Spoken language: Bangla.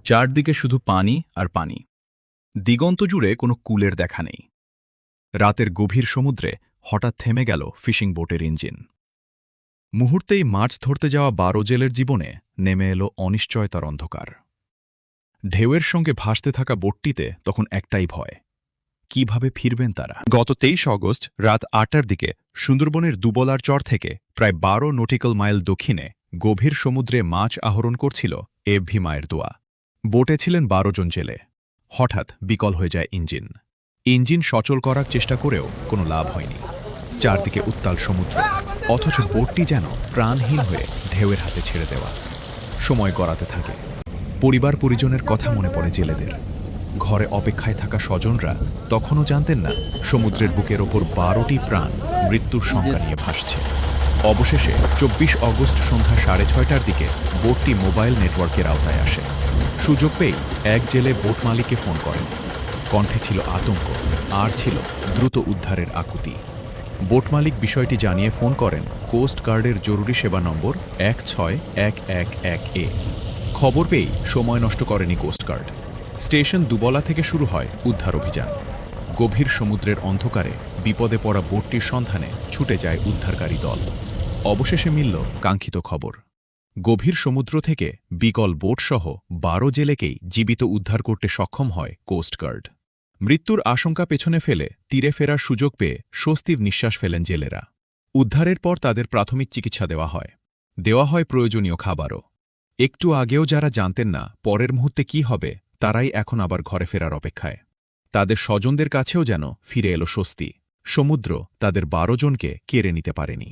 চারদিকে শুধু পানি আর পানি। দিগন্ত জুড়ে কোনো কূলের দেখা নেই। রাতের গভীর সমুদ্রে হঠাৎ থেমে গেল ফিশিং বোটের ইঞ্জিন। মুহূর্তেই মাছ ধরতে যাওয়া ১২ জেলের জীবনে নেমে এলো অনিশ্চয়তার অন্ধকার। ঢেউয়ের সঙ্গে ভাসতে থাকা বোটটিতে তখন একটাই ভয়, কিভাবে ফিরবেন তারা। গত ২৩ অগস্ট রাত ৮টার দিকে সুন্দরবনের দুবলার চর থেকে প্রায় ১২ নটিক্যাল মাইল দক্ষিণে গভীর সমুদ্রে মাছ আহরণ করছিল এভি মায়ের দোয়া। বোটে ছিলেন ১২ জন জেলে। হঠাৎ বিকল হয়ে যায় ইঞ্জিন। ইঞ্জিন সচল করার চেষ্টা করেও কোনো লাভ হয়নি। চারদিকে উত্তাল সমুদ্র, অথচ বোটটি যেন প্রাণহীন হয়ে ঢেউয়ের হাতে ছেড়ে দেওয়া। সময় গড়াতে থাকে। পরিবার পরিজনের কথা মনে পড়ে জেলেদের। ঘরে অপেক্ষায় থাকা স্বজনরা তখনও জানতেন না সমুদ্রের বুকের ওপর ১২টি প্রাণ মৃত্যুর শঙ্কা নিয়ে ভাসছে। অবশেষে ২৪ অগস্ট সন্ধ্যা ৬:৩০টার দিকে বোটটি মোবাইল নেটওয়ার্কের আওতায় আসে। সুযোগ পেয়েই এক জেলে বোট মালিককে ফোন করেন। কণ্ঠে ছিল আতঙ্ক, আর ছিল দ্রুত উদ্ধারের আকুতি। বোট মালিক বিষয়টি জানিয়ে ফোন করেন কোস্ট গার্ডের জরুরি সেবা নম্বর ১৬১১১ খবর পেয়েই সময় নষ্ট করেনি কোস্টগার্ড। স্টেশন দুবলা থেকে শুরু হয় উদ্ধার অভিযান। গভীর সমুদ্রের অন্ধকারে বিপদে পড়া বোটটির সন্ধানে ছুটে যায় উদ্ধারকারী দল। অবশেষে মিলল কাঙ্ক্ষিত খবর। গভীর সমুদ্র থেকে বিকল বোটসহ ১২ জেলেকেই জীবিত উদ্ধার করতে সক্ষম হয় কোস্টগার্ড। মৃত্যুর আশঙ্কা পেছনে ফেলে তীরে ফেরার সুযোগ পেয়ে স্বস্তির নিঃশ্বাস ফেলেন জেলেরা। উদ্ধারের পর তাদের প্রাথমিক চিকিৎসা দেওয়া হয় প্রয়োজনীয় খাবারও। একটু আগেও যারা জানতেন না পরের মুহূর্তে কি হবে, তারাই এখন আবার ঘরে ফেরার অপেক্ষায়। তাদের স্বজনদের কাছেও যেন ফিরে এলো স্বস্তি। সমুদ্র তাদের ১২ জনকে কেড়ে নিতে পারেনি।